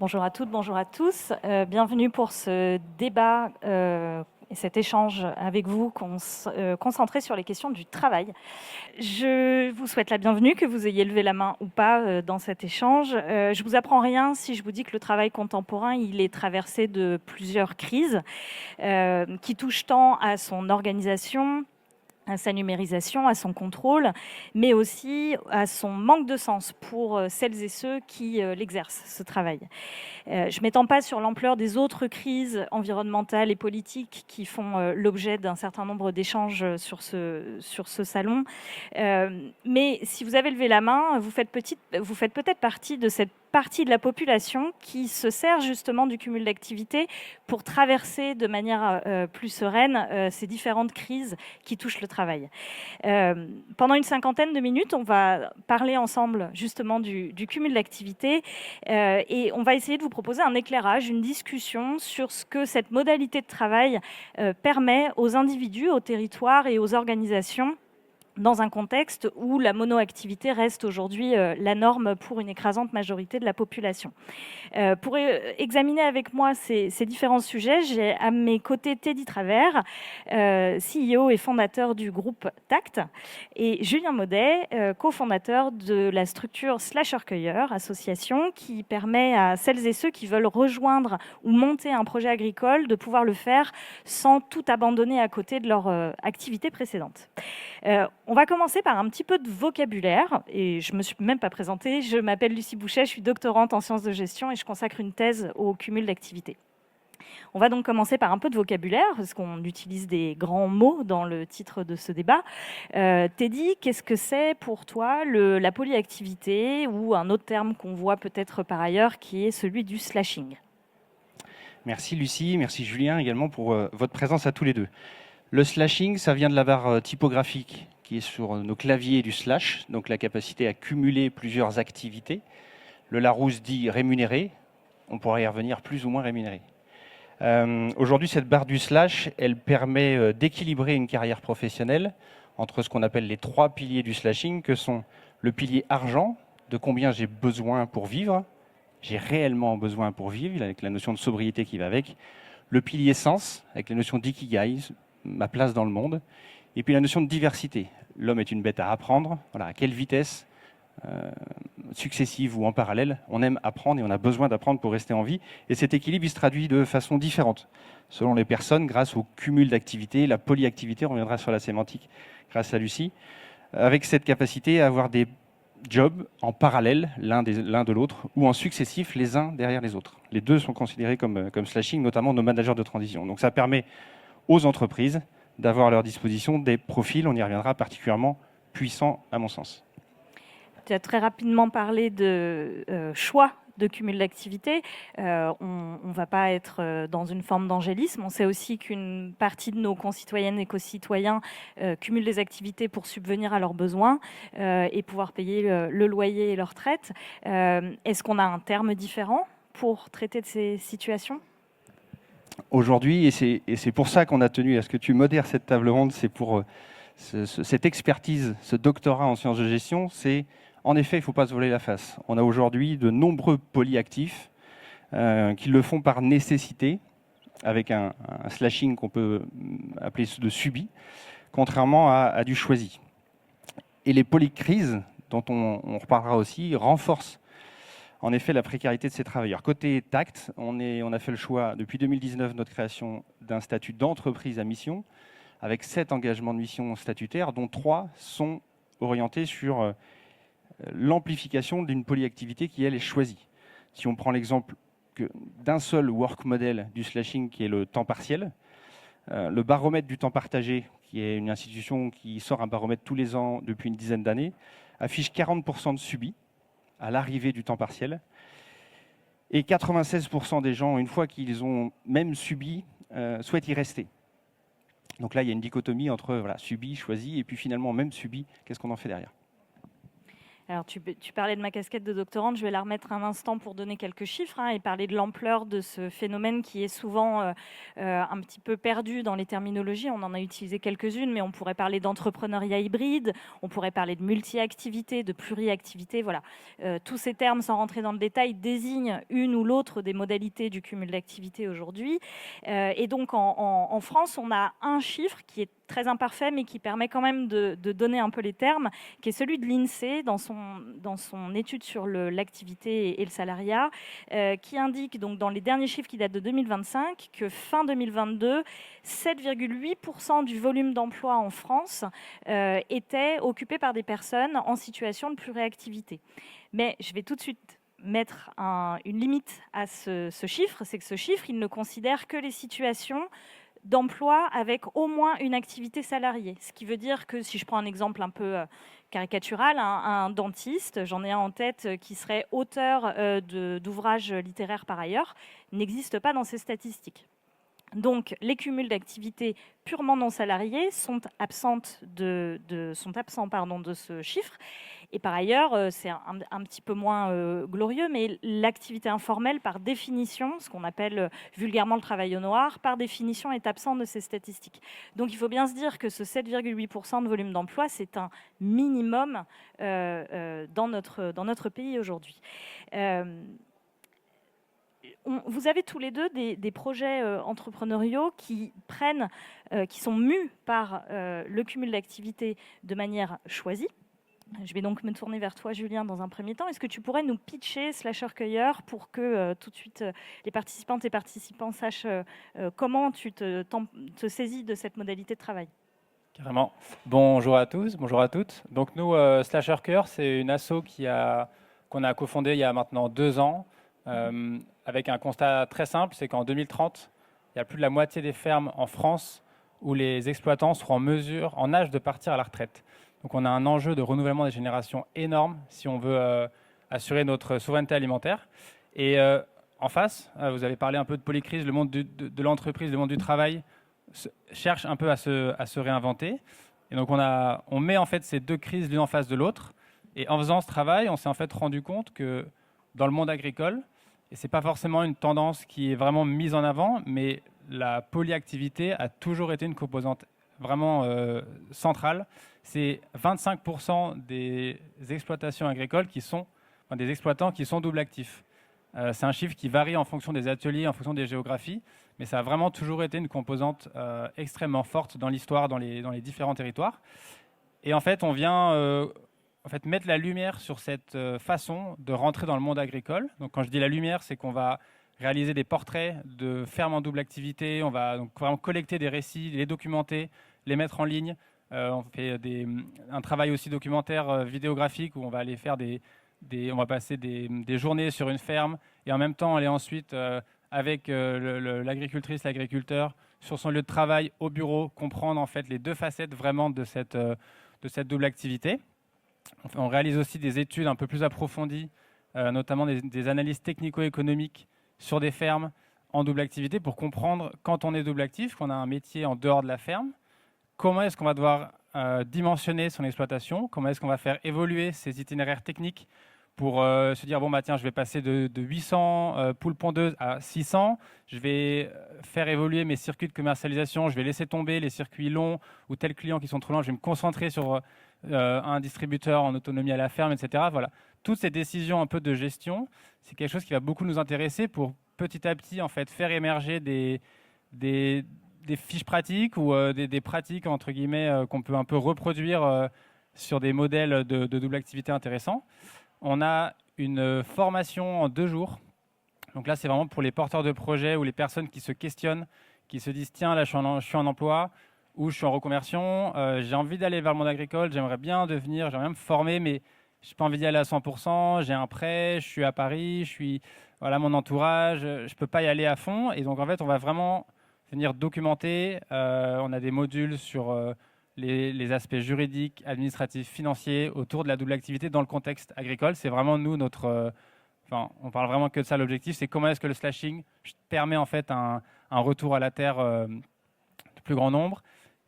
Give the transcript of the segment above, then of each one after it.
Bonjour à toutes, bonjour à tous. Bienvenue pour ce débat et cet échange avec vous concentré sur les questions du travail. Je vous souhaite la bienvenue, que vous ayez levé la main ou pas dans cet échange. Je vous apprends rien si je vous dis que le travail contemporain, il est traversé de plusieurs crises qui touchent tant à son organisation, à sa numérisation, à son contrôle, mais aussi à son manque de sens pour celles et ceux qui l'exercent, ce travail. Je ne m'étends pas sur l'ampleur des autres crises environnementales et politiques qui font l'objet d'un certain nombre d'échanges sur ce salon. Mais si vous avez levé la main, vous faites peut-être partie de cette partie de la population qui se sert justement du cumul d'activités pour traverser de manière plus sereine ces différentes crises qui touchent le travail. Pendant une cinquantaine de minutes, on va parler ensemble justement du cumul d'activités et on va essayer de vous proposer un éclairage, une discussion sur ce que cette modalité de travail permet aux individus, aux territoires et aux organisations dans un contexte où la monoactivité reste aujourd'hui la norme pour une écrasante majorité de la population. Pour examiner avec moi ces différents sujets, j'ai à mes côtés Teddy Travers, CEO et fondateur du groupe TACT, et Julien Maudet, cofondateur de la structure Slasher Cueilleur, association qui permet à celles et ceux qui veulent rejoindre ou monter un projet agricole de pouvoir le faire sans tout abandonner à côté de leur activité précédente. On va commencer par un petit peu de vocabulaire, et je ne me suis même pas présentée. Je m'appelle Lucie Bouchet, je suis doctorante en sciences de gestion et je consacre une thèse au cumul d'activités. On va donc commencer par un peu de vocabulaire, parce qu'on utilise des grands mots dans le titre de ce débat. Teddy, qu'est-ce que c'est pour toi la polyactivité, ou un autre terme qu'on voit peut-être par ailleurs, qui est celui du slashing? Merci Lucie, merci Julien également pour votre présence à tous les deux. Le slashing, ça vient de la barre typographique qui est sur nos claviers du slash, donc la capacité à cumuler plusieurs activités. Le Larousse dit rémunéré, on pourrait y revenir plus ou moins rémunéré. Aujourd'hui, cette barre du slash, elle permet d'équilibrer une carrière professionnelle entre ce qu'on appelle les trois piliers du slashing, que sont le pilier argent, de combien j'ai besoin pour vivre, j'ai réellement besoin pour vivre, avec la notion de sobriété qui va avec, le pilier sens, avec la notion d'ikigai, ma place dans le monde, et puis la notion de diversité. L'homme est une bête à apprendre, voilà, à quelle vitesse, successive ou en parallèle, on aime apprendre et on a besoin d'apprendre pour rester en vie. Et cet équilibre, il se traduit de façon différente selon les personnes, grâce au cumul d'activités, la polyactivité, on reviendra sur la sémantique grâce à Lucie, avec cette capacité à avoir des jobs en parallèle, l'un de l'autre, ou en successif, les uns derrière les autres. Les deux sont considérés comme slashing, notamment nos managers de transition. Donc ça permet aux entreprises d'avoir à leur disposition des profils, on y reviendra, particulièrement puissants à mon sens. Tu as très rapidement parlé de choix de cumul d'activités. On ne va pas être dans une forme d'angélisme. On sait aussi qu'une partie de nos concitoyennes et concitoyens cumulent des activités pour subvenir à leurs besoins et pouvoir payer le loyer et leur retraite. Est-ce qu'on a un terme différent pour traiter de ces situations ? Aujourd'hui, et c'est pour ça qu'on a tenu à ce que tu modères cette table ronde, c'est pour cette expertise, ce doctorat en sciences de gestion, c'est en effet, il ne faut pas se voler la face. On a aujourd'hui de nombreux polyactifs qui le font par nécessité, avec un slashing qu'on peut appeler de subi, contrairement à du choisi. Et les polycrises, dont on reparlera aussi, renforcent en effet la précarité de ces travailleurs. Côté TACT, on a fait le choix, depuis 2019, notre création d'un statut d'entreprise à mission, avec 7 engagements de mission statutaires, dont 3 sont orientés sur l'amplification d'une polyactivité qui, elle, est choisie. Si on prend l'exemple d'un seul work model du slashing, qui est le temps partiel, le baromètre du temps partagé, qui est une institution qui sort un baromètre tous les ans depuis une dizaine d'années, affiche 40% de subis à l'arrivée du temps partiel. Et 96% des gens, une fois qu'ils ont même subi, souhaitent y rester. Donc là, il y a une dichotomie entre subi, choisi, et puis finalement, même subi, qu'est-ce qu'on en fait derrière ? Alors, tu parlais de ma casquette de doctorante, je vais la remettre un instant pour donner quelques chiffres et parler de l'ampleur de ce phénomène qui est souvent un petit peu perdu dans les terminologies. On en a utilisé quelques-unes, mais on pourrait parler d'entrepreneuriat hybride, on pourrait parler de multi-activité, de pluri-activité. Voilà. Tous ces termes, sans rentrer dans le détail, désignent une ou l'autre des modalités du cumul d'activité aujourd'hui. Et donc, en France, on a un chiffre qui est très imparfait, mais qui permet quand même de donner un peu les termes, qui est celui de l'INSEE dans son étude sur l'activité et le salariat, qui indique donc dans les derniers chiffres qui datent de 2025 que fin 2022, 7,8% du volume d'emploi en France était occupé par des personnes en situation de pluriactivité. Mais je vais tout de suite mettre une limite à ce chiffre, c'est que ce chiffre, il ne considère que les situations d'emploi avec au moins une activité salariée. Ce qui veut dire que, si je prends un exemple un peu caricatural, un dentiste, j'en ai un en tête qui serait auteur d'ouvrages littéraires par ailleurs, n'existe pas dans ces statistiques. Donc, les cumuls d'activités purement non salariées sont absents de ce chiffre. Et par ailleurs, c'est un petit peu moins glorieux, mais l'activité informelle, par définition, ce qu'on appelle vulgairement le travail au noir, par définition, est absent de ces statistiques. Donc, il faut bien se dire que ce 7,8% de volume d'emploi, c'est un minimum dans notre pays aujourd'hui. Vous avez tous les deux des projets entrepreneuriaux qui sont mus par le cumul d'activités de manière choisie. Je vais donc me tourner vers toi, Julien, dans un premier temps. Est-ce que tu pourrais nous pitcher Slasher-Cueilleur pour que tout de suite les participantes et participants sachent comment tu te saisis de cette modalité de travail? Carrément. Bonjour à tous, bonjour à toutes. Donc nous, Slasher-Cueilleur, c'est une asso qu'on a cofondée il y a maintenant 2 ans, avec un constat très simple, c'est qu'en 2030, il y a plus de la moitié des fermes en France où les exploitants seront en âge de partir à la retraite. Donc on a un enjeu de renouvellement des générations énorme si on veut assurer notre souveraineté alimentaire. Et en face, vous avez parlé un peu de polycrise, le monde de l'entreprise, le monde du travail cherche un peu à se réinventer. Et donc on met en fait ces deux crises l'une en face de l'autre. Et en faisant ce travail, on s'est en fait rendu compte que dans le monde agricole, et ce n'est pas forcément une tendance qui est vraiment mise en avant, mais la polyactivité a toujours été une composante vraiment centrale. C'est 25% des exploitations agricoles des exploitants qui sont double actifs. C'est un chiffre qui varie en fonction des ateliers, en fonction des géographies, mais ça a vraiment toujours été une composante extrêmement forte dans l'histoire, dans les différents territoires. Et en fait, on vient mettre la lumière sur cette façon de rentrer dans le monde agricole. Donc quand je dis la lumière, c'est qu'on va réaliser des portraits de fermes en double activité, on va donc vraiment collecter des récits, les documenter, les mettre en ligne. On fait un travail aussi documentaire vidéographique où on va aller faire on va passer des journées sur une ferme et en même temps aller ensuite avec l'agricultrice, l'agriculteur sur son lieu de travail au bureau, comprendre en fait les deux facettes vraiment de cette double activité. On réalise aussi des études un peu plus approfondies, notamment des analyses technico-économiques sur des fermes en double activité pour comprendre quand on est double actif, qu'on a un métier en dehors de la ferme, comment est-ce qu'on va devoir dimensionner son exploitation, comment est-ce qu'on va faire évoluer ses itinéraires techniques pour se dire, bon, bah, tiens, je vais passer de 800 poules pondeuses à 600, je vais faire évoluer mes circuits de commercialisation, je vais laisser tomber les circuits longs ou tels clients qui sont trop longs, je vais me concentrer sur un distributeur en autonomie à la ferme, etc. Voilà. Toutes ces décisions un peu de gestion, c'est quelque chose qui va beaucoup nous intéresser pour petit à petit en fait, faire émerger des fiches pratiques ou des pratiques entre guillemets qu'on peut un peu reproduire sur des modèles de double activité intéressants. On a une formation en 2 jours. Donc là, c'est vraiment pour les porteurs de projets ou les personnes qui se questionnent, qui se disent tiens, là, je suis en emploi ou je suis en reconversion, j'ai envie d'aller vers le monde agricole, j'aimerais bien me former, mais je n'ai pas envie d'y aller à 100%, j'ai un prêt, je suis à Paris, voilà mon entourage, je ne peux pas y aller à fond. Et donc, en fait, on va vraiment venir documenter. On a des modules sur les aspects juridiques, administratifs, financiers autour de la double activité dans le contexte agricole. C'est vraiment nous, on parle vraiment que de ça. L'objectif, c'est comment est-ce que le slashing permet en fait un retour à la terre du plus grand nombre.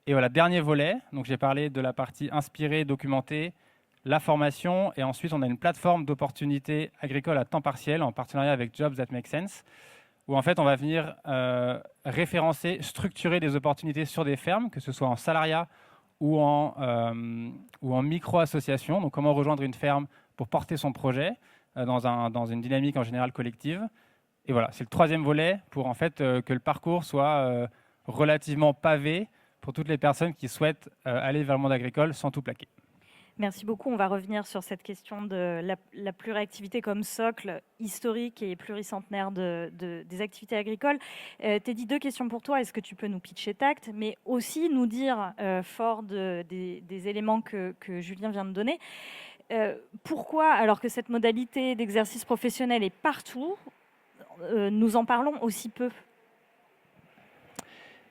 Et voilà, dernier volet. Donc j'ai parlé de la partie inspirée, documentée. la formation, et ensuite on a une plateforme d'opportunités agricoles à temps partiel en partenariat avec Jobs That Make Sense, où en fait on va venir référencer, structurer des opportunités sur des fermes, que ce soit en salariat ou en micro-association. Donc comment rejoindre une ferme pour porter son projet dans une dynamique en général collective. Et voilà, c'est le troisième volet pour en fait que le parcours soit relativement pavé pour toutes les personnes qui souhaitent aller vers le monde agricole sans tout plaquer. Merci beaucoup. On va revenir sur cette question de la pluriactivité comme socle historique et pluricentenaire des activités agricoles. Teddy, 2 questions pour toi. Est-ce que tu peux nous pitcher Tact, mais aussi nous dire, fort des éléments que Julien vient de donner, pourquoi, alors que cette modalité d'exercice professionnel est partout, nous en parlons aussi peu?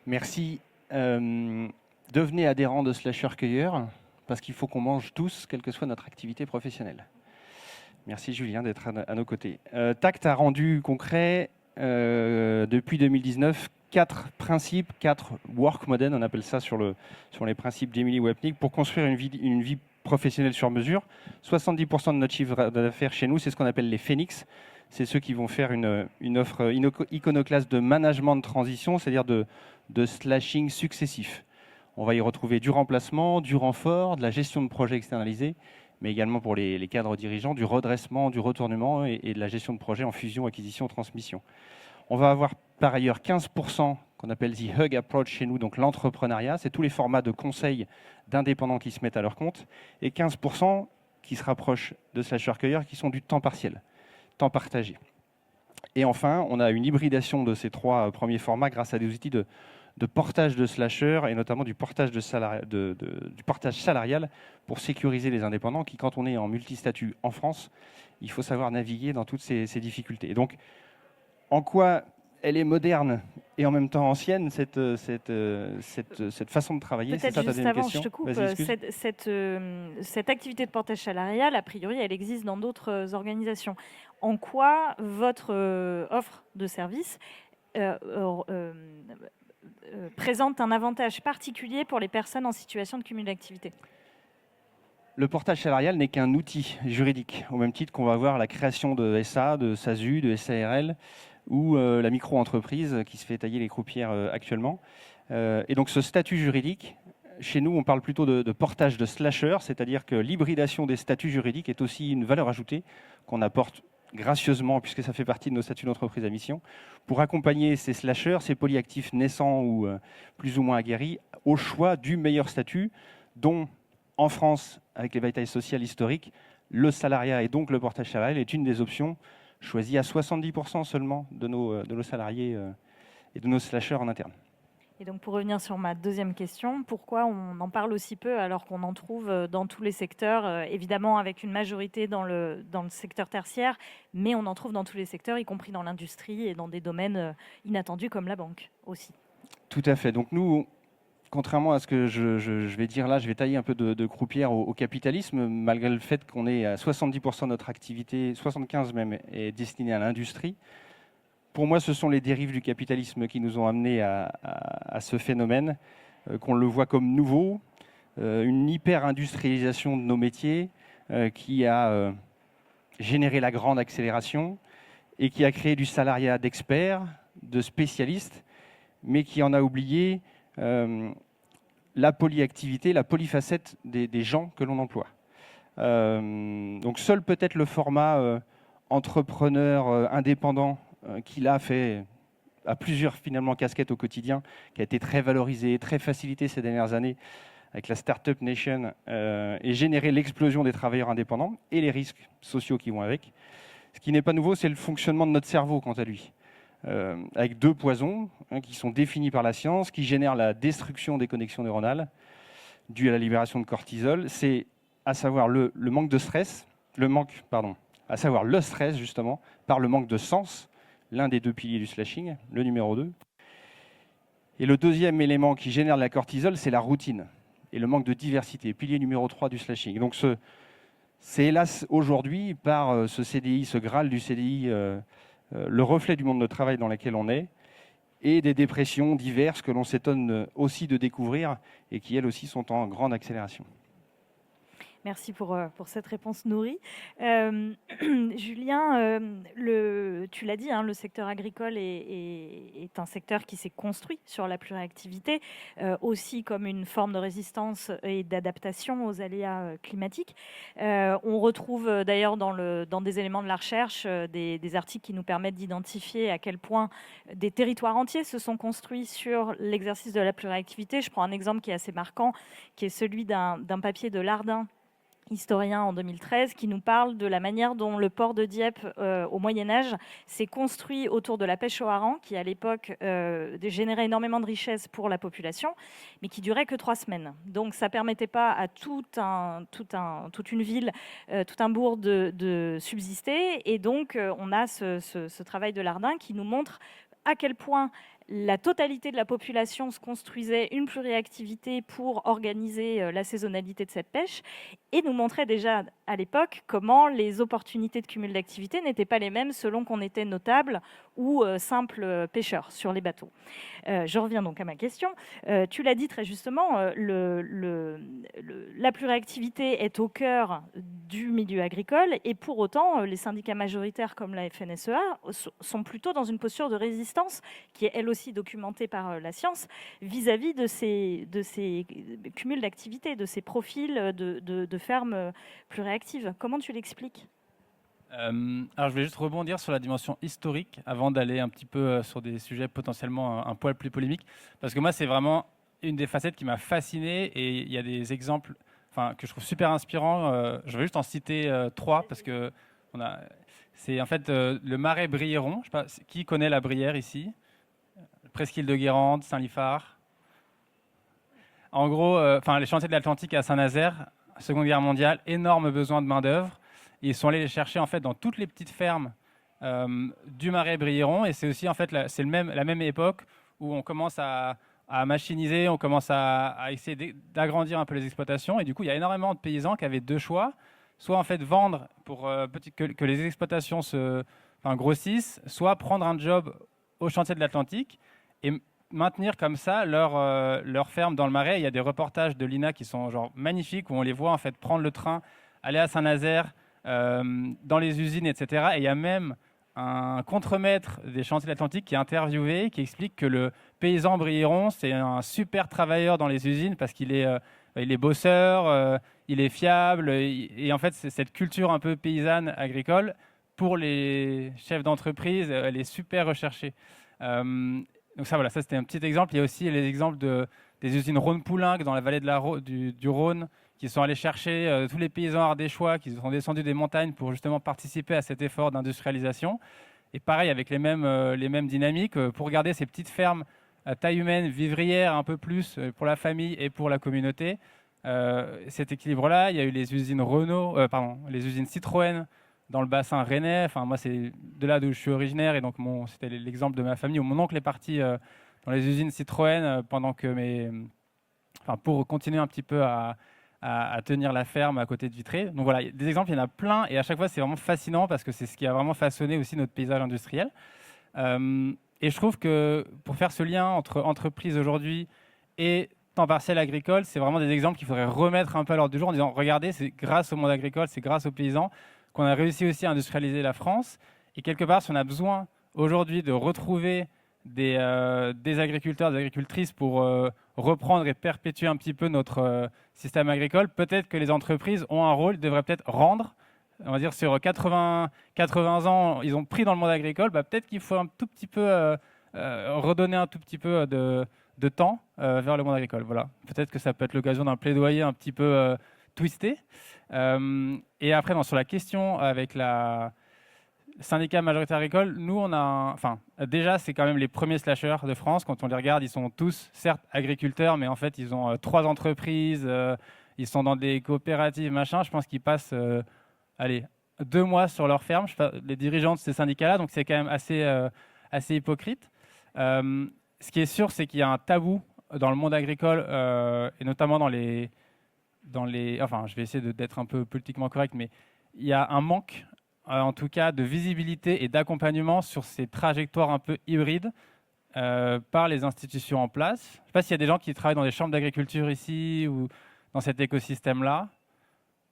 Merci. Devenez adhérent de Slasher Cueilleur, parce qu'il faut qu'on mange tous, quelle que soit notre activité professionnelle. Merci Julien d'être à nos côtés. Tact a rendu concret depuis 2019 4 principes, 4 work models, on appelle ça sur les principes d'Emily Wapnick, pour construire une vie professionnelle sur mesure. 70% de notre chiffre d'affaires chez nous, c'est ce qu'on appelle les phénix. C'est ceux qui vont faire une offre iconoclaste de management de transition, c'est-à-dire de slashing successif. On va y retrouver du remplacement, du renfort, de la gestion de projets externalisés, mais également pour les cadres dirigeants, du redressement, du retournement et de la gestion de projets en fusion, acquisition, transmission. On va avoir par ailleurs 15% qu'on appelle the hug approach chez nous, donc l'entrepreneuriat, c'est tous les formats de conseils d'indépendants qui se mettent à leur compte, et 15% qui se rapprochent de Slasher Cueilleur, qui sont du temps partiel, temps partagé. Et enfin, on a une hybridation de ces 3 premiers formats grâce à des outils de portage de slasher et notamment du portage, du portage salarial pour sécuriser les indépendants qui, quand on est en multistatut en France, il faut savoir naviguer dans toutes ces difficultés. Et donc, en quoi elle est moderne et en même temps ancienne, cette façon de travailler? Peut-être c'est ça, juste avant, je te coupe, cette activité de portage salarial, a priori, elle existe dans d'autres organisations. En quoi votre offre de service présente un avantage particulier pour les personnes en situation de cumul d'activité? Le portage salarial n'est qu'un outil juridique, au même titre qu'on va avoir la création de SA, de SASU, de SARL, ou la micro-entreprise qui se fait tailler les croupières actuellement. Et donc ce statut juridique, chez nous on parle plutôt de portage de slasher, c'est-à-dire que l'hybridation des statuts juridiques est aussi une valeur ajoutée qu'on apporte gracieusement, puisque ça fait partie de nos statuts d'entreprise à mission, pour accompagner ces slashers, ces polyactifs naissants ou plus ou moins aguerris, au choix du meilleur statut, dont en France, avec les batailles sociales historiques, le salariat et donc le portage salarial est une des options choisies à 70% seulement de nos salariés et de nos slashers en interne. Et donc pour revenir sur ma deuxième question, pourquoi on en parle aussi peu alors qu'on en trouve dans tous les secteurs, évidemment avec une majorité dans le secteur tertiaire, mais on en trouve dans tous les secteurs, y compris dans l'industrie et dans des domaines inattendus comme la banque aussi. Tout à fait. Donc nous, contrairement à ce que je vais dire là, je vais tailler un peu de croupière au capitalisme, malgré le fait qu'on est à 70% de notre activité, 75% même, est destinée à l'industrie. Pour moi, ce sont les dérives du capitalisme qui nous ont amenés à ce phénomène, qu'on le voit comme nouveau, une hyper-industrialisation de nos métiers qui a généré la grande accélération et qui a créé du salariat d'experts, de spécialistes, mais qui en a oublié la polyactivité, la polyfacette des gens que l'on emploie. Donc seul peut-être le format entrepreneur indépendant qui l'a fait à plusieurs finalement casquettes au quotidien, qui a été très valorisé, très facilité ces dernières années avec la Startup Nation et générer l'explosion des travailleurs indépendants et les risques sociaux qui vont avec. Ce qui n'est pas nouveau, c'est le fonctionnement de notre cerveau quant à lui. Avec 2 poisons qui sont définis par la science, qui génèrent la destruction des connexions neuronales due à la libération de cortisol. C'est à savoir le manque de stress, à savoir le stress justement, par le manque de sens, l'un des 2 piliers du slashing, le numéro 2. Et le deuxième élément qui génère la cortisol, c'est la routine et le manque de diversité, pilier numéro 3 du slashing. Donc c'est hélas aujourd'hui, par ce CDI, ce Graal du CDI, le reflet du monde de travail dans lequel on est, et des dépressions diverses que l'on s'étonne aussi de découvrir et qui, elles aussi, sont en grande accélération. Merci pour cette réponse nourrie. Julien, tu l'as dit, hein, le secteur agricole est un secteur qui s'est construit sur la pluriactivité, aussi comme une forme de résistance et d'adaptation aux aléas climatiques. On retrouve d'ailleurs dans des éléments de la recherche des articles qui nous permettent d'identifier à quel point des territoires entiers se sont construits sur l'exercice de la pluriactivité. Je prends un exemple qui est assez marquant, qui est celui d'un papier de Lardin, historien en 2013, qui nous parle de la manière dont le port de Dieppe au Moyen-Âge s'est construit autour de la pêche au hareng, qui à l'époque générait énormément de richesses pour la population, mais qui durait que 3 semaines. Donc ça ne permettait pas à toute une ville, tout un bourg de subsister. Et donc on a ce travail de Lardin qui nous montre à quel point la totalité de la population se construisait une pluriactivité pour organiser la saisonnalité de cette pêche et nous montrait déjà à l'époque comment les opportunités de cumul d'activités n'étaient pas les mêmes selon qu'on était notable ou simple pêcheur sur les bateaux. Je reviens donc à ma question. Tu l'as dit très justement, la pluriactivité est au cœur du milieu agricole et pour autant, les syndicats majoritaires comme la FNSEA sont plutôt dans une posture de résistance qui est elle aussi documentée par la science vis-à-vis de ces cumuls d'activités, de ces profils de fermes pluriactives. Comment tu l'expliques ? Alors je vais juste rebondir sur la dimension historique avant d'aller un petit peu sur des sujets potentiellement un poil plus polémiques, parce que moi c'est vraiment une des facettes qui m'a fasciné et il y a des exemples que je trouve super inspirants. Je vais juste en citer 3 parce que c'est en fait le marais Briéron. Je sais pas, qui connaît la Brière ici ? Presqu'île de Guérande, Saint-Liphard. En gros, les chantiers de l'Atlantique à Saint-Nazaire, Seconde Guerre mondiale, énorme besoin de main-d'œuvre. Ils sont allés les chercher en fait dans toutes les petites fermes du marais Briéron, et c'est aussi en fait la même époque où on commence à machiniser, on commence à essayer d'agrandir un peu les exploitations, et du coup il y a énormément de paysans qui avaient 2 choix, soit en fait vendre pour que les exploitations grossissent, soit prendre un job au chantier de l'Atlantique et maintenir comme ça leur ferme dans le marais. Il y a des reportages de l'INA qui sont genre magnifiques où on les voit en fait prendre le train, aller à Saint-Nazaire, dans les usines, etc. Et il y a même un contremaître des chantiers de l'Atlantique qui est interviewé, qui explique que le paysan Briéron, c'est un super travailleur dans les usines parce qu'il est bosseur, il est fiable. Et en fait, c'est cette culture un peu paysanne agricole, pour les chefs d'entreprise, elle est super recherchée. Donc ça c'était un petit exemple. Il y a aussi les exemples des usines Rhône-Poulenc dans la vallée du Rhône, qui sont allés chercher tous les paysans ardéchois qui sont descendus des montagnes pour justement participer à cet effort d'industrialisation. Et pareil, avec les mêmes dynamiques, pour garder ces petites fermes à taille humaine, vivrières un peu plus pour la famille et pour la communauté. Cet équilibre-là, il y a eu les usines les usines Citroën dans le bassin rennais. Enfin, moi, c'est de là d'où je suis originaire, et donc c'était l'exemple de ma famille où mon oncle est parti dans les usines Citroën pendant que pour continuer un petit peu à tenir la ferme à côté de Vitré. Donc voilà, des exemples, il y en a plein, et à chaque fois, c'est vraiment fascinant parce que c'est ce qui a vraiment façonné aussi notre paysage industriel. Et je trouve que pour faire ce lien entre entreprise aujourd'hui et temps partiel agricole, c'est vraiment des exemples qu'il faudrait remettre un peu à l'ordre du jour en disant, regardez, c'est grâce au monde agricole, c'est grâce aux paysans qu'on a réussi aussi à industrialiser la France. Et quelque part, si on a besoin aujourd'hui de retrouver des agriculteurs, des agricultrices pour reprendre et perpétuer un petit peu notre système agricole, peut-être que les entreprises ont un rôle, devraient peut-être rendre, on va dire sur 80 ans, ils ont pris dans le monde agricole, peut-être qu'il faut un tout petit peu redonner un tout petit peu de temps vers le monde agricole. Voilà. Peut-être que ça peut être l'occasion d'un plaidoyer un petit peu twisté. Et après, sur la question avec la syndicat majoritaire agricole, nous, déjà, c'est quand même les premiers slashers de France. Quand on les regarde, ils sont tous, certes, agriculteurs, mais en fait, ils ont 3 entreprises, ils sont dans des coopératives, machin. Je pense qu'ils passent, 2 mois sur leur ferme, les dirigeants de ces syndicats-là, donc c'est quand même assez hypocrite. Ce qui est sûr, c'est qu'il y a un tabou dans le monde agricole, et notamment je vais essayer d'être un peu politiquement correct, mais il y a un manque, en tout cas, de visibilité et d'accompagnement sur ces trajectoires un peu hybrides par les institutions en place. Je ne sais pas s'il y a des gens qui travaillent dans des chambres d'agriculture ici ou dans cet écosystème-là.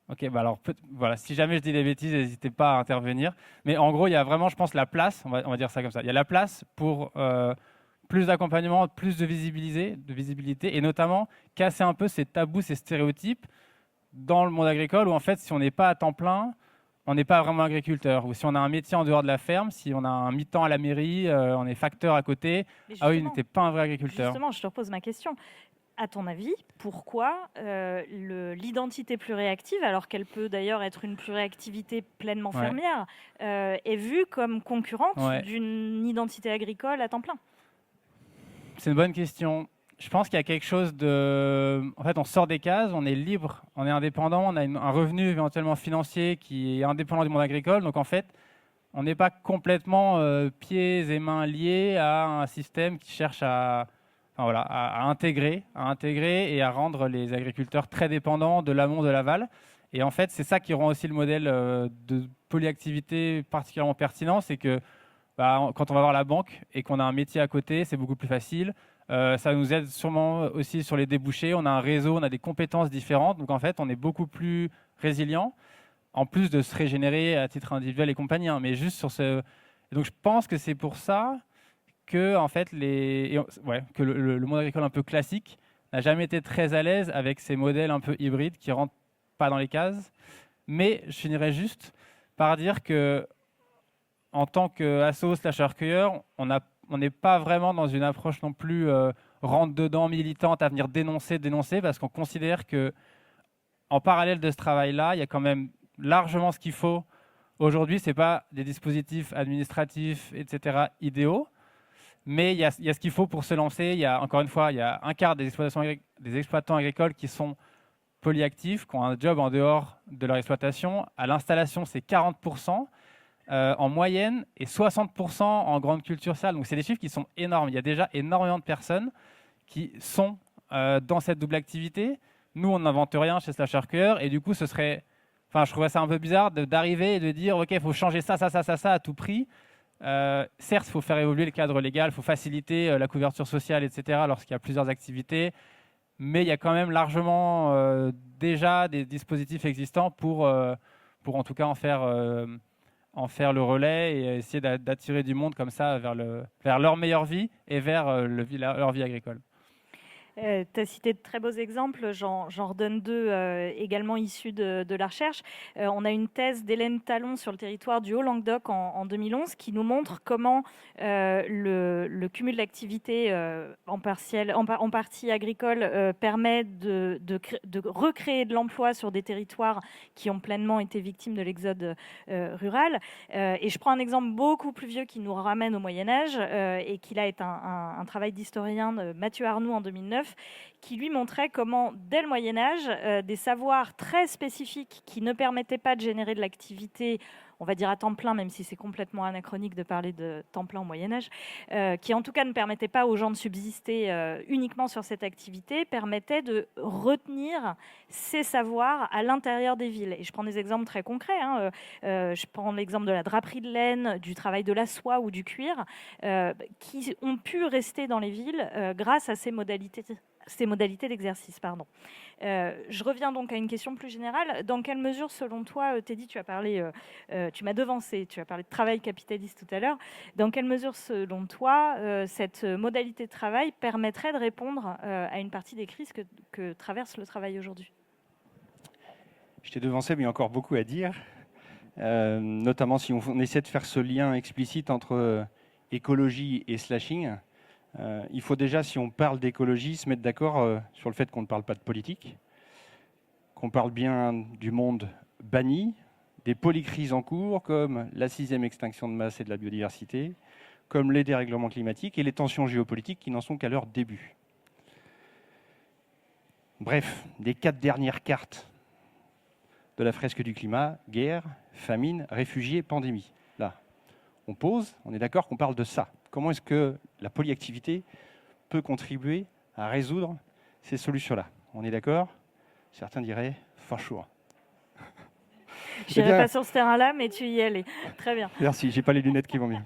Ok, bah alors voilà, si jamais je dis des bêtises, n'hésitez pas à intervenir. Mais en gros, il y a vraiment, je pense, la place, on va dire ça comme ça. Il y a la place pour plus d'accompagnement, plus de visibilité, et notamment casser un peu ces tabous, ces stéréotypes dans le monde agricole où en fait, si on n'est pas à temps plein, on n'est pas vraiment agriculteur. Ou si on a un métier en dehors de la ferme, si on a un mi-temps à la mairie, on est facteur à côté, ah oui, il n'était pas un vrai agriculteur. Justement, je te repose ma question. À ton avis, pourquoi l'identité pluriactive, alors qu'elle peut d'ailleurs être une pluriactivité pleinement fermière, est vue comme concurrente d'une identité agricole à temps plein? C'est une bonne question. Je pense qu'il y a quelque chose de... En fait, on sort des cases, on est libre, on est indépendant, on a un revenu éventuellement financier qui est indépendant du monde agricole. Donc en fait, on n'est pas complètement pieds et mains liés à un système qui cherche à intégrer et à rendre les agriculteurs très dépendants de l'amont, de l'aval. Et en fait, c'est ça qui rend aussi le modèle de polyactivité particulièrement pertinent, c'est que quand on va voir la banque et qu'on a un métier à côté, c'est beaucoup plus facile. Ça nous aide sûrement aussi sur les débouchés. On a un réseau, on a des compétences différentes. Donc en fait, on est beaucoup plus résilient, en plus de se régénérer à titre individuel et compagnie. Mais juste sur ce... Et donc je pense que c'est pour ça que en fait, que le monde agricole un peu classique n'a jamais été très à l'aise avec ces modèles un peu hybrides qui ne rentrent pas dans les cases. Mais je finirais juste par dire que en tant qu'asso/cueilleur, on n'est pas vraiment dans une approche non plus rentre-dedans, militante, à venir dénoncer, parce qu'on considère que en parallèle de ce travail-là, il y a quand même largement ce qu'il faut. Aujourd'hui, ce n'est pas des dispositifs administratifs, etc., idéaux, mais il y a ce qu'il faut pour se lancer. Encore une fois, il y a un quart des exploitants agricoles qui sont polyactifs, qui ont un job en dehors de leur exploitation. À l'installation, c'est 40%. En moyenne et 60% en grande culture salle. Donc c'est des chiffres qui sont énormes. Il y a déjà énormément de personnes qui sont dans cette double activité. Nous, on n'invente rien chez Slasher Cueilleur et du coup, je trouvais ça un peu bizarre d'arriver et de dire ok, il faut changer ça à tout prix. Certes, il faut faire évoluer le cadre légal, il faut faciliter la couverture sociale, etc. lorsqu'il y a plusieurs activités, mais il y a quand même largement déjà des dispositifs existants pour en tout cas en faire le relais et essayer d'attirer du monde comme ça vers leur meilleure vie et vers leur vie agricole. Tu as cité de très beaux exemples, j'en redonne deux également issus de la recherche. On a une thèse d'Hélène Talon sur le territoire du Haut-Languedoc en 2011 qui nous montre comment le cumul d'activités en partie agricole permet de recréer de l'emploi sur des territoires qui ont pleinement été victimes de l'exode rural. Et je prends un exemple beaucoup plus vieux qui nous ramène au Moyen-Âge et qui là est un travail d'historien de Mathieu Arnoux en 2009 qui lui montrait comment, dès le Moyen-Âge, des savoirs très spécifiques qui ne permettaient pas de générer de l'activité, on va dire à temps plein, même si c'est complètement anachronique de parler de temps plein au Moyen-Âge, qui en tout cas ne permettaient pas aux gens de subsister uniquement sur cette activité, permettaient de retenir ces savoirs à l'intérieur des villes. Et je prends des exemples très concrets. Je prends l'exemple de la draperie de laine, du travail de la soie ou du cuir, qui ont pu rester dans les villes grâce à ces modalités d'exercice. Je reviens donc à une question plus générale. Dans quelle mesure, selon toi, Teddy, tu m'as devancé, tu as parlé de travail capitaliste tout à l'heure. Dans quelle mesure, selon toi, cette modalité de travail permettrait de répondre à une partie des crises que traverse le travail aujourd'hui? Je t'ai devancé, mais il y a encore beaucoup à dire. Notamment si on essaie de faire ce lien explicite entre écologie et slashing. Il faut déjà, si on parle d'écologie, se mettre d'accord sur le fait qu'on ne parle pas de politique, qu'on parle bien du monde banni, des polycrises en cours, comme la 6e extinction de masse et de la biodiversité, comme les dérèglements climatiques et les tensions géopolitiques qui n'en sont qu'à leur début. Bref, les 4 dernières cartes de la fresque du climat, guerre, famine, réfugiés, pandémie. Là, on pose, on est d'accord qu'on parle de ça. Comment est-ce que la polyactivité peut contribuer à résoudre ces solutions-là? On est d'accord? Certains diraient for sure. Je n'irai pas sur ce terrain-là, mais tu y allais. Très bien. Merci, j'ai pas les lunettes qui vont bien.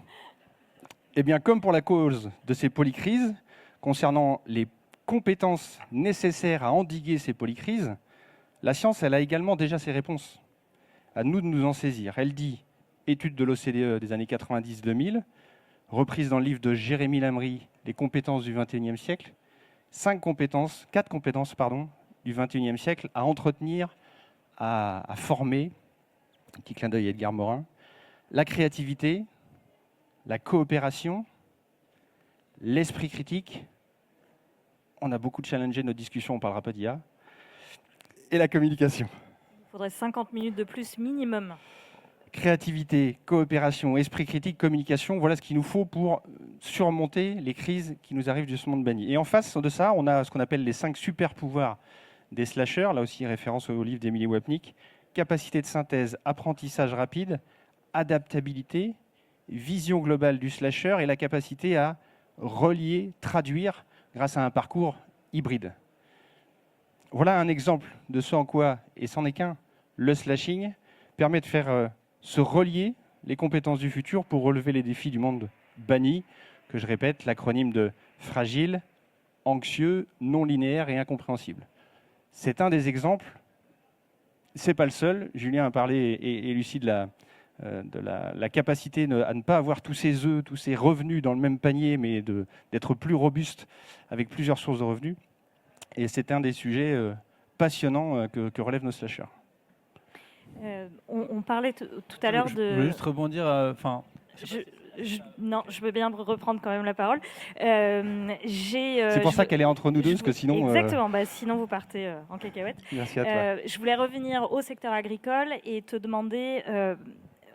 Eh bien, comme pour la cause de ces polycrises, concernant les compétences nécessaires à endiguer ces polycrises, La science, elle a également déjà ses réponses. À nous de nous en saisir. Elle dit, étude de l'OCDE des années 90-2000, reprise dans le livre de Jérémy Lamry, Les compétences du XXIe siècle, 4 compétences du XXIe siècle à entretenir, à former, petit clin d'œil à Edgar Morin, la créativité, la coopération, l'esprit critique, on a beaucoup challengé notre discussion, on ne parlera pas d'IA, et la communication. Il faudrait 50 minutes de plus minimum. Créativité, coopération, esprit critique, communication, voilà ce qu'il nous faut pour surmonter les crises qui nous arrivent justement de banni. Et en face de ça, on a ce qu'on appelle les 5 super pouvoirs des slashers, là aussi référence au livre d'Emily Wapnick, capacité de synthèse, apprentissage rapide, adaptabilité, vision globale du slasher et la capacité à relier, traduire grâce à un parcours hybride. Voilà un exemple de ce en quoi, et c'en est qu'un, le slashing permet de faire se relier les compétences du futur pour relever les défis du monde banni, que je répète, l'acronyme de fragile, anxieux, non linéaire et incompréhensible. C'est un des exemples, c'est pas le seul. Julien a parlé, et Lucie, de la capacité à ne pas avoir tous ses œufs, tous ses revenus dans le même panier, mais d'être plus robuste avec plusieurs sources de revenus. Et c'est un des sujets passionnants que relèvent nos slashers. On parlait tout à l'heure de... Je voulais juste rebondir, non, je veux bien reprendre quand même la parole. C'est pour ça qu'elle est entre nous deux, parce que sinon... Exactement, sinon vous partez en cacahuète. Merci à toi. Je voulais revenir au secteur agricole et te demander...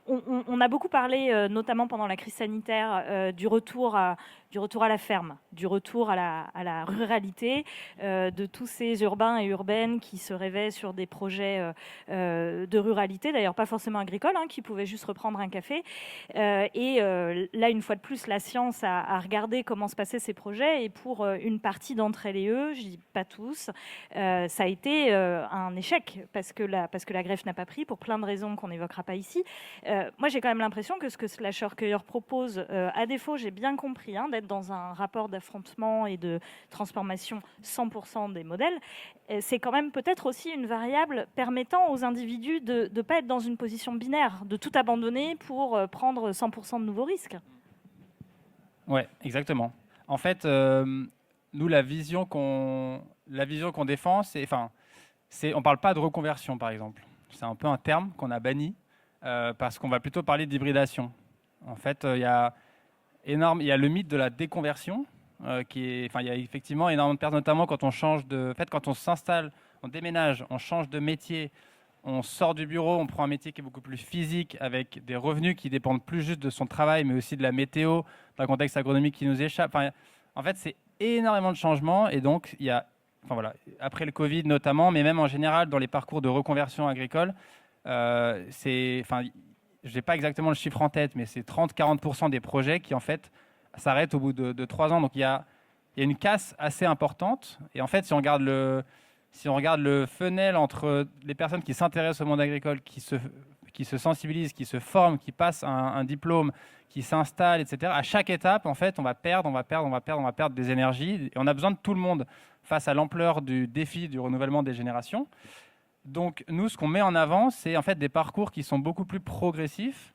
On a beaucoup parlé, notamment pendant la crise sanitaire, du retour à la ferme, du retour à la ruralité, de tous ces urbains et urbaines qui se rêvaient sur des projets de ruralité, d'ailleurs pas forcément agricoles, qui pouvaient juste reprendre un café. Là, une fois de plus, la science a regardé comment se passaient ces projets, et pour une partie d'entre elles et eux, je dis pas tous, ça a été un échec, parce que la greffe n'a pas pris, pour plein de raisons qu'on n'évoquera pas ici. Moi, j'ai quand même l'impression que ce que Slasher Cueilleur propose, à défaut, j'ai bien compris, d'être dans un rapport d'affrontement et de transformation 100% des modèles, c'est quand même peut-être aussi une variable permettant aux individus de ne pas être dans une position binaire, de tout abandonner pour prendre 100% de nouveaux risques. Oui, exactement. En fait, nous, la vision qu'on défend, on ne parle pas de reconversion, par exemple. C'est un peu un terme qu'on a banni. Parce qu'on va plutôt parler d'hybridation. En fait, il y a le mythe de la déconversion, il y a effectivement énormément de personnes, notamment quand on change quand on s'installe, on déménage, on change de métier, on sort du bureau, on prend un métier qui est beaucoup plus physique, avec des revenus qui dépendent plus juste de son travail, mais aussi de la météo, d'un contexte agronomique qui nous échappe. En fait, c'est énormément de changements, et donc il y a, après le Covid notamment, mais même en général dans les parcours de reconversion agricole. Je n'ai pas exactement le chiffre en tête, mais c'est 30-40% des projets qui en fait s'arrêtent au bout de 3 ans. Donc il y a une casse assez importante. Et en fait, si on regarde le funnel entre les personnes qui s'intéressent au monde agricole, qui se sensibilisent, qui se forment, qui passent un diplôme, qui s'installent, etc. À chaque étape, en fait, on va perdre des énergies. Et on a besoin de tout le monde face à l'ampleur du défi du renouvellement des générations. Donc, nous, ce qu'on met en avant, c'est en fait des parcours qui sont beaucoup plus progressifs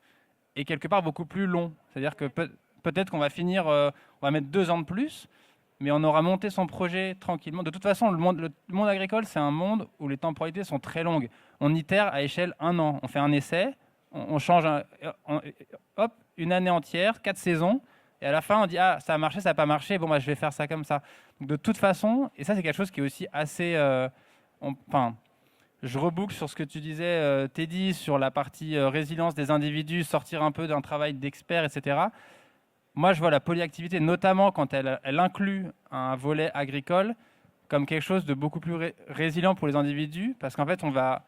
et quelque part beaucoup plus longs. C'est-à-dire que peut-être qu'on va finir, on va mettre 2 ans de plus, mais on aura monté son projet tranquillement. De toute façon, le monde agricole, c'est un monde où les temporalités sont très longues. On itère à échelle 1 an. On fait un essai, on change, une année entière, 4 saisons, et à la fin, on dit « Ah, ça a marché, ça n'a pas marché, bon, je vais faire ça comme ça. » Donc, de toute façon, et ça, c'est quelque chose qui est aussi assez... Je reboucle sur ce que tu disais, Teddy, sur la partie résilience des individus, sortir un peu d'un travail d'expert, etc. Moi, je vois la polyactivité, notamment quand elle inclut un volet agricole, comme quelque chose de beaucoup plus résilient pour les individus, parce qu'en fait, on va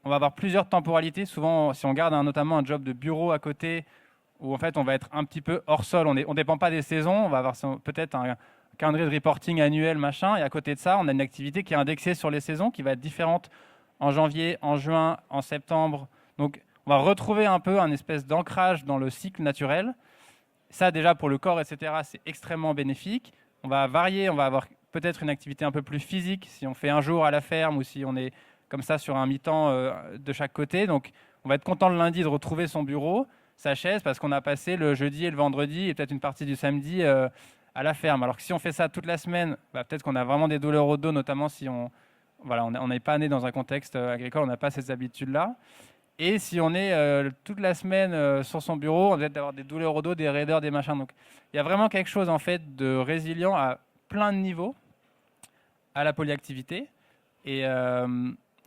avoir plusieurs temporalités. Souvent, si on garde notamment un job de bureau à côté, où en fait, on va être un petit peu hors sol, on ne dépend pas des saisons, on va avoir peut-être un calendrier de reporting annuel, machin, et à côté de ça, on a une activité qui est indexée sur les saisons, qui va être différente en janvier, en juin, en septembre. Donc, on va retrouver un peu un espèce d'ancrage dans le cycle naturel. Ça, déjà, pour le corps, etc., c'est extrêmement bénéfique. On va varier, on va avoir peut-être une activité un peu plus physique, si on fait un jour à la ferme ou si on est comme ça sur un mi-temps de chaque côté. Donc, on va être content le lundi de retrouver son bureau, sa chaise, parce qu'on a passé le jeudi et le vendredi et peut-être une partie du samedi à la ferme. Alors que si on fait ça toute la semaine, peut-être qu'on a vraiment des douleurs au dos, notamment si on n'est pas né dans un contexte agricole, on n'a pas ces habitudes-là. Et si on est toute la semaine sur son bureau, on va avoir des douleurs au dos, des raideurs, des machins. Donc, il y a vraiment quelque chose en fait de résilient à plein de niveaux à la polyactivité. Et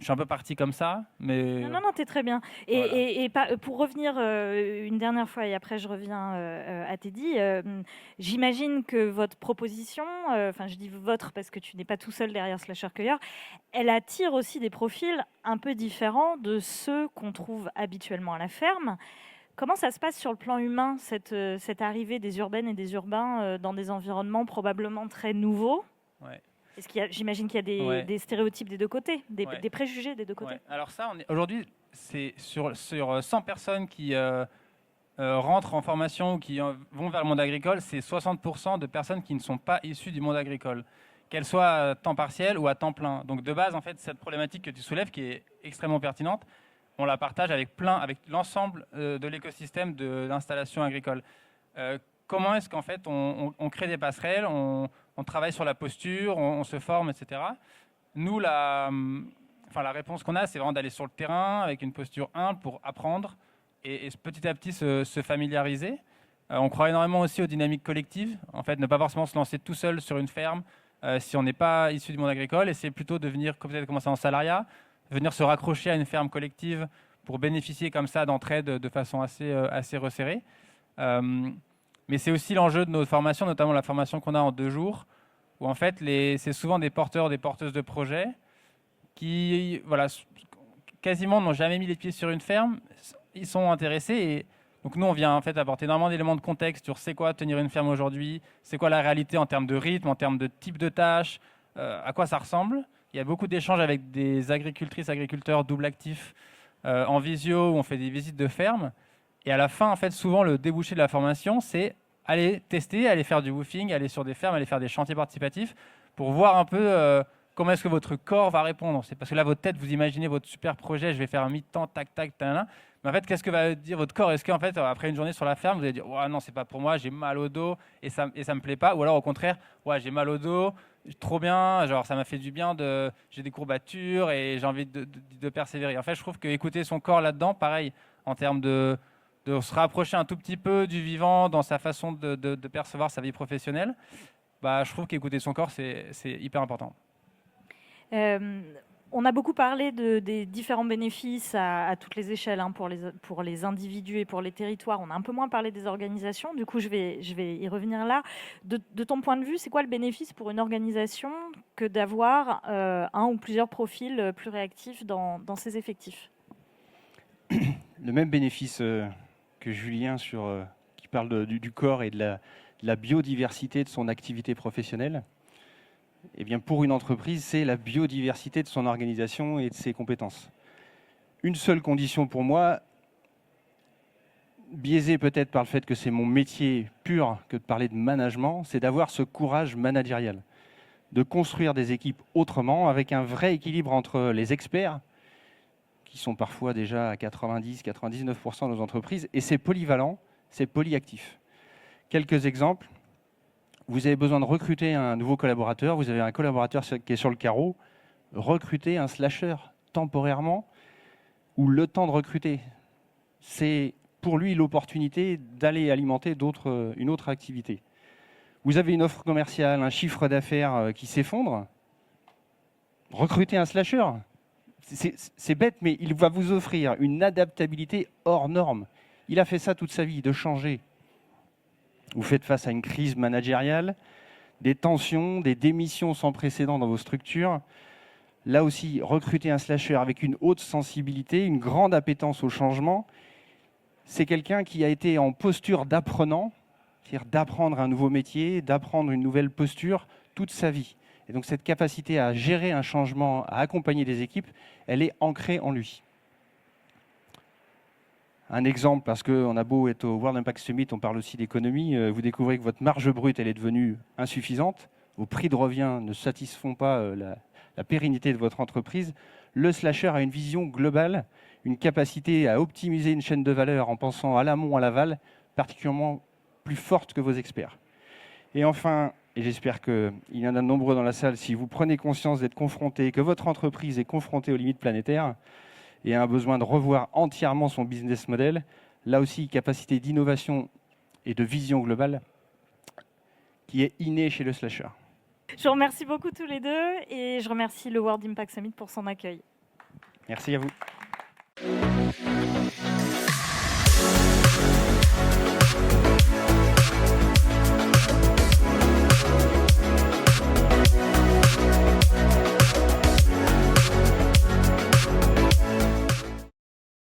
je suis un peu parti comme ça, mais... Non, t'es très bien. Et pour revenir une dernière fois, et après je reviens à Teddy, j'imagine que votre proposition, enfin je dis votre parce que tu n'es pas tout seul derrière Slasher Cueilleur, elle attire aussi des profils un peu différents de ceux qu'on trouve habituellement à la ferme. Comment ça se passe sur le plan humain, cette arrivée des urbaines et des urbains dans des environnements probablement très nouveaux? Ouais. J'imagine qu'il y a des stéréotypes des deux côtés, des préjugés des deux côtés. Ouais. Alors ça, aujourd'hui, c'est sur 100 personnes qui rentrent en formation ou qui vont vers le monde agricole, c'est 60% de personnes qui ne sont pas issues du monde agricole, qu'elles soient à temps partiel ou à temps plein. Donc de base, en fait, cette problématique que tu soulèves, qui est extrêmement pertinente, on la partage avec l'ensemble de l'écosystème de l'installation agricole. Comment est-ce qu'en fait on crée des passerelles, on travaille sur la posture, on se forme, etc. Nous, la réponse qu'on a, c'est vraiment d'aller sur le terrain avec une posture humble pour apprendre et petit à petit se familiariser. On croit énormément aussi aux dynamiques collectives. En fait, ne pas forcément se lancer tout seul sur une ferme si on n'est pas issu du monde agricole, et c'est plutôt de venir peut-être commencer en salariat, venir se raccrocher à une ferme collective pour bénéficier comme ça d'entraide de façon assez resserrée. Mais c'est aussi l'enjeu de nos formations, notamment la formation qu'on a en 2 jours, où en fait, c'est souvent des porteurs, des porteuses de projets qui, quasiment n'ont jamais mis les pieds sur une ferme. Ils sont intéressés et donc nous, on vient en fait apporter énormément d'éléments de contexte sur c'est quoi tenir une ferme aujourd'hui, c'est quoi la réalité en termes de rythme, en termes de type de tâches, à quoi ça ressemble. Il y a beaucoup d'échanges avec des agricultrices, agriculteurs double actifs en visio, où on fait des visites de ferme. Et à la fin, en fait, souvent, le débouché de la formation, c'est aller tester, aller faire du woofing, aller sur des fermes, aller faire des chantiers participatifs pour voir un peu comment est-ce que votre corps va répondre. C'est parce que là, votre tête, vous imaginez votre super projet, je vais faire un mi-temps, tac, tac, tac. Mais en fait, qu'est-ce que va dire votre corps? Est-ce qu'en fait, après une journée sur la ferme, vous allez dire oh, non, c'est pas pour moi, j'ai mal au dos et ça me plaît pas? Ou alors au contraire, ouais, j'ai mal au dos, trop bien, genre ça m'a fait du bien, j'ai des courbatures et j'ai envie de persévérer. En fait, je trouve que écouter son corps là-dedans, pareil, en termes de se rapprocher un tout petit peu du vivant dans sa façon de percevoir sa vie professionnelle, je trouve qu'écouter son corps, c'est hyper important. On a beaucoup parlé des différents bénéfices à toutes les échelles, hein, pour les individus et pour les territoires. On a un peu moins parlé des organisations. Du coup, je vais y revenir là. De ton point de vue, c'est quoi le bénéfice pour une organisation que d'avoir un ou plusieurs profils plus réactifs dans ses effectifs? Le même bénéfice que Julien qui parle du corps et de la biodiversité de son activité professionnelle. Eh bien, pour une entreprise, c'est la biodiversité de son organisation et de ses compétences. Une seule condition pour moi, biaisée peut-être par le fait que c'est mon métier pur que de parler de management, c'est d'avoir ce courage managérial, de construire des équipes autrement, avec un vrai équilibre entre les experts, qui sont parfois déjà à 90-99% de nos entreprises, et c'est polyvalent, c'est polyactif. Quelques exemples. Vous avez besoin de recruter un nouveau collaborateur, vous avez un collaborateur qui est sur le carreau, recruter un slasher temporairement, ou le temps de recruter. C'est pour lui l'opportunité d'aller alimenter une autre activité. Vous avez une offre commerciale, un chiffre d'affaires qui s'effondre, recruter un slasher. C'est bête, mais il va vous offrir une adaptabilité hors norme. Il a fait ça toute sa vie, de changer. Vous faites face à une crise managériale, des tensions, des démissions sans précédent dans vos structures. Là aussi, recruter un slasher avec une haute sensibilité, une grande appétence au changement, c'est quelqu'un qui a été en posture d'apprenant, c'est-à-dire d'apprendre un nouveau métier, d'apprendre une nouvelle posture toute sa vie. Et donc cette capacité à gérer un changement, à accompagner des équipes, elle est ancrée en lui. Un exemple, parce qu'on a beau être au World Impact Summit, on parle aussi d'économie, vous découvrez que votre marge brute, elle est devenue insuffisante, vos prix de revient ne satisfont pas la pérennité de votre entreprise. Le slasher a une vision globale, une capacité à optimiser une chaîne de valeur en pensant à l'amont, à l'aval, particulièrement plus forte que vos experts. Et enfin, et j'espère qu'il y en a de nombreux dans la salle, si vous prenez conscience d'être confronté, que votre entreprise est confrontée aux limites planétaires et a un besoin de revoir entièrement son business model, là aussi, capacité d'innovation et de vision globale qui est innée chez le slasher. Je vous remercie beaucoup tous les deux et je remercie le World Impact Summit pour son accueil. Merci à vous.